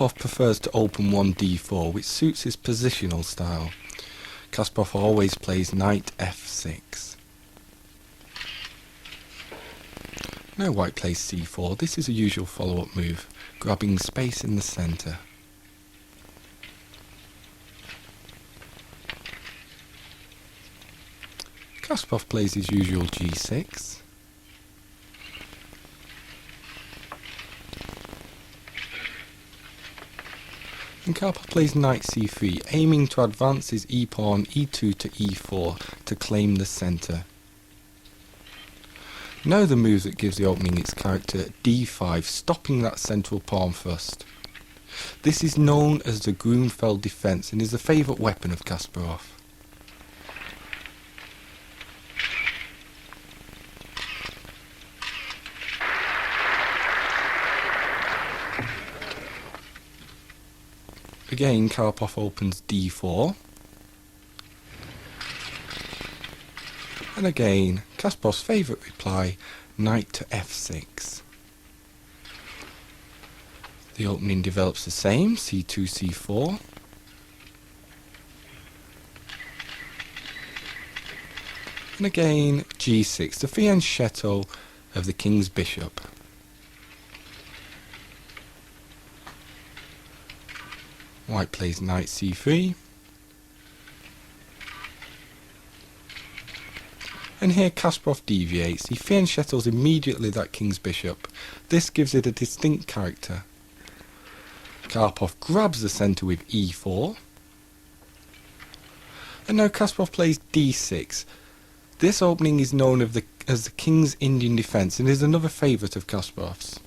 Karpov prefers to open one d4, which suits his positional style. Kasparov always plays knight f6. Now white plays c4. This is a usual follow-up move, grabbing space in the centre. Kasparov plays his usual g6. And Karpov plays knight c3, aiming to advance his e-pawn e2 to e4 to claim the centre. Now the move that gives the opening its character d5, stopping that central pawn first. This is known as the Grunfeld defence and is the favourite weapon of Kasparov. Again, Karpov opens d4. And again, Kasparov's favourite reply, knight to f6. The opening develops the same, c2, c4. And again, g6, the fianchetto of the king's bishop. White plays knight c3. And here Kasparov deviates. He fianchettos immediately that king's bishop. This gives it a distinct character. Karpov grabs the centre with e4. And now Kasparov plays d6. This opening is known as the king's Indian defence and is another favourite of Kasparov's.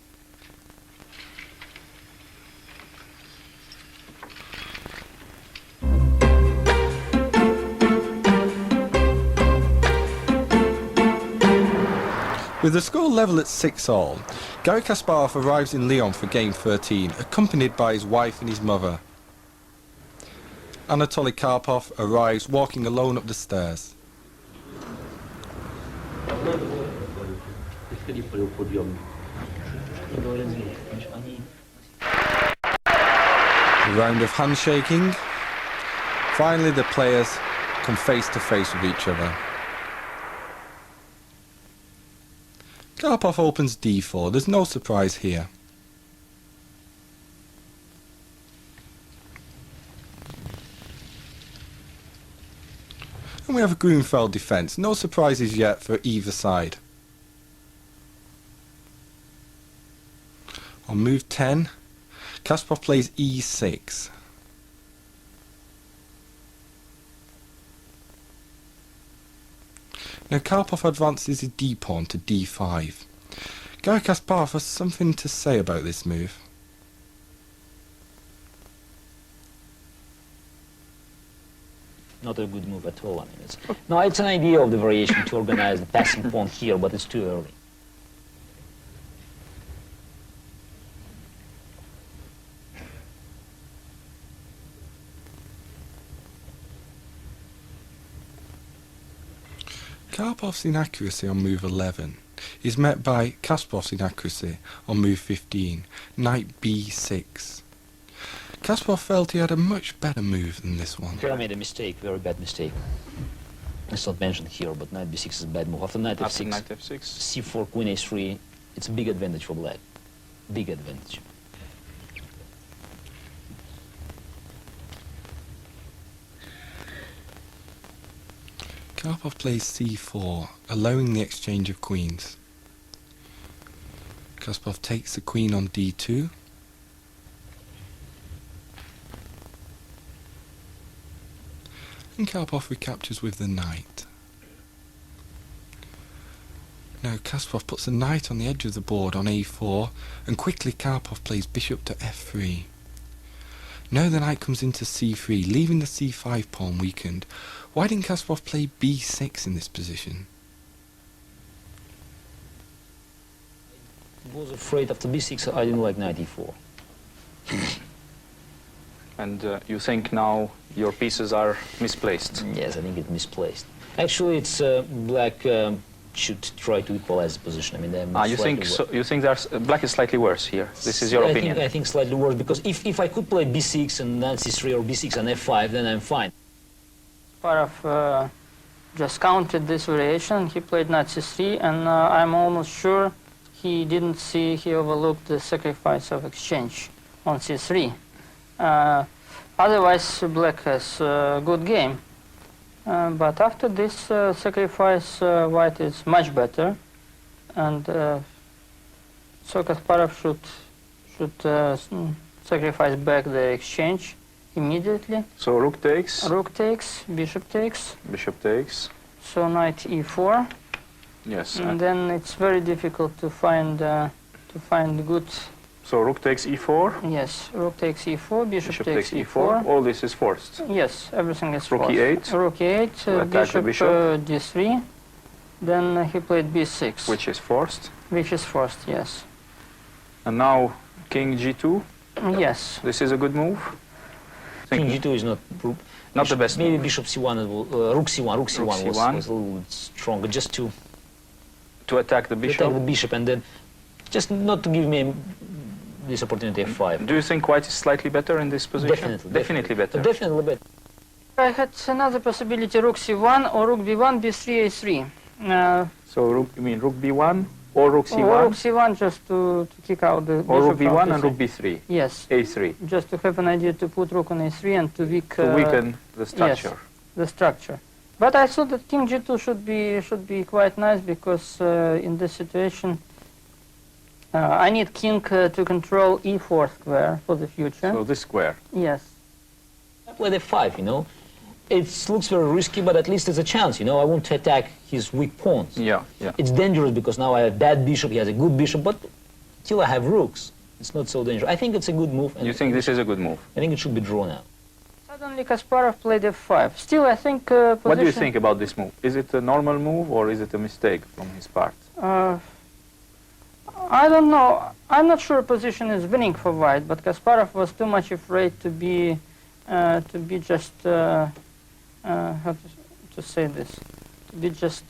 With the score level at 6-all, Garry Kasparov arrives in Lyon for game 13, accompanied by his wife and his mother. Anatoly Karpov arrives walking alone up the stairs. A round of handshaking. Finally the players come face to face with each other. Karpov opens d4, there's no surprise here. And we have a Grunfeld defence, no surprises yet for either side. On move 10, Kasparov plays e6. Now Karpov advances his d-pawn to d5. Garry Kasparov has something to say about this move. Not a good move at all. I mean, no, it's an idea of the variation to organize the passing pawn here, but it's too early. Karpov's inaccuracy on move 11 is met by Kasparov's inaccuracy on move 15, knight b6. Kasparov felt he had a much better move than this one. Here I made a mistake, very bad mistake. It's not mentioned here, but knight b6 is a bad move. After knight f6, c4, queen a3, it's a big advantage for black. Big advantage. Karpov plays c4, allowing the exchange of queens. Kasparov takes the queen on d2. And Karpov recaptures with the knight. Now Kasparov puts the knight on the edge of the board on a4, and quickly Karpov plays bishop to f3. Now the knight comes into c3, leaving the c5 pawn weakened. Why didn't Kasparov play b6 in this position? I was afraid after b6 I didn't like knight e4. And you think now your pieces are misplaced? Yes, I think it's misplaced. Actually, it's black should try to equalize the position. I mean, they're You think so, you think there's black is slightly worse here? This is your opinion? I think slightly worse, because if I could play b6 and knight c3 or b6 and f5, then I'm fine. Kasparov just counted this variation. He played knight c3, and I'm almost sure he didn't see, he overlooked the sacrifice of exchange on c3. Otherwise, black has a good game. But after this sacrifice, white is much better, and so Kasparov should sacrifice back the exchange immediately. So rook takes. Rook takes, bishop takes. Bishop takes. So knight e4. Yes. And then it's very difficult to find good. So rook takes e4. Yes, rook takes e4, bishop takes e4. All this is forced. Yes, everything is Rook forced. e8. Rook e8, bishop d3. Then he played b6. Which is forced. Which is forced, yes. And now king g2. Yes. This is a good move. King g2 is not the best. Maybe move. bishop c1, rook c1. Rook c1 was a little bit stronger, just to attack the bishop. Attack the bishop, and then just not to give me this opportunity f5. Do you think white is slightly better in this position? Definitely better. Definitely better. I had another possibility: rook c1 or rook b1, b3, a3. So you mean rook b1 or rook c1? Or rook c1 just to kick out the bishop. Or rook b1 from and rook b3. Yes. a3. Just to have an idea to put rook on a3 and to weaken the structure. Yes, the structure. But I thought that king g2 should be quite nice, because in this situation I need king to control e4 square for the future. So this square. Yes. I played f5, you know. It looks very risky, but at least it's a chance, you know. I want to attack his weak pawns. Yeah. It's dangerous because now I have bad bishop, he has a good bishop, but till I have rooks, it's not so dangerous. I think it's a good move. You think this is a good move? I think it should be drawn out. Suddenly Kasparov played f5. Still, I think position... What do you think about this move? Is it a normal move or is it a mistake from his part? I don't know. I'm not sure position is winning for white, but Kasparov was too much afraid to be just how to say this, to be just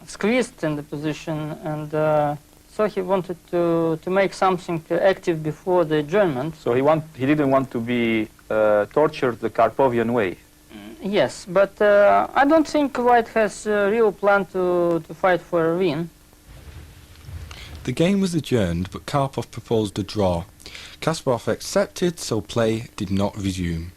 squeezed in the position, and so he wanted to make something active before the adjournment. So he didn't want to be tortured the Karpovian way. Yes, but I don't think white has a real plan to fight for a win. The game was adjourned, but Karpov proposed a draw. Kasparov accepted, so play did not resume.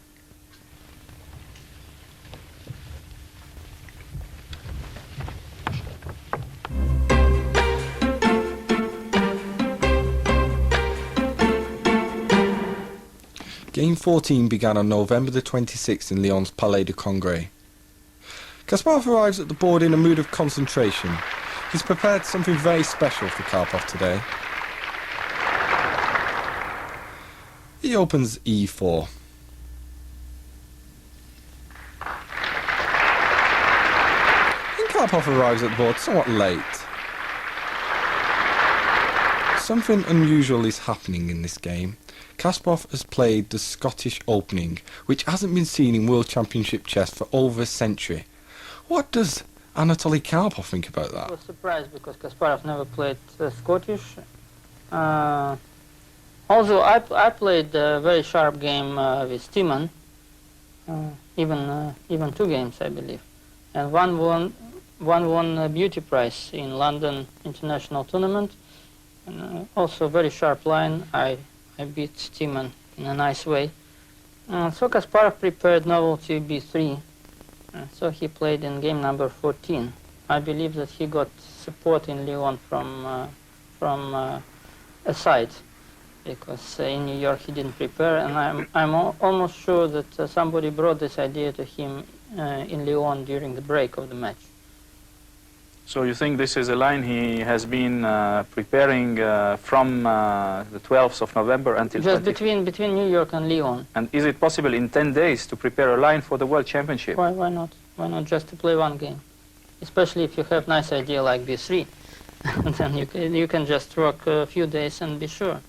Game 14 began on November the 26th in Lyon's Palais de Congrès. Kasparov arrives at the board in a mood of concentration. He's prepared something very special for Karpov today. He opens e4. And Karpov arrives at the board somewhat late. Something unusual is happening in this game. Kasparov has played the Scottish opening, which hasn't been seen in World Championship chess for over a century. What does Anatoly Karpov think about that? I was surprised because Kasparov never played Scottish. Also, I played a very sharp game with Steeman, even 2 games, I believe, and one won a beauty prize in London International Tournament, and also a very sharp line. I beat Steeman in a nice way. So Kasparov prepared novelty b3. So he played in game number 14. I believe that he got support in Lyon from a side, because in New York he didn't prepare, and I'm almost sure that somebody brought this idea to him in Lyon during the break of the match. So you think this is a line he has been preparing from the 12th of November until... Just between New York and Lyon. And is it possible in 10 days to prepare a line for the World Championship? Why not? Why not just to play one game? Especially if you have nice idea like b3. Then you can just work a few days and be sure.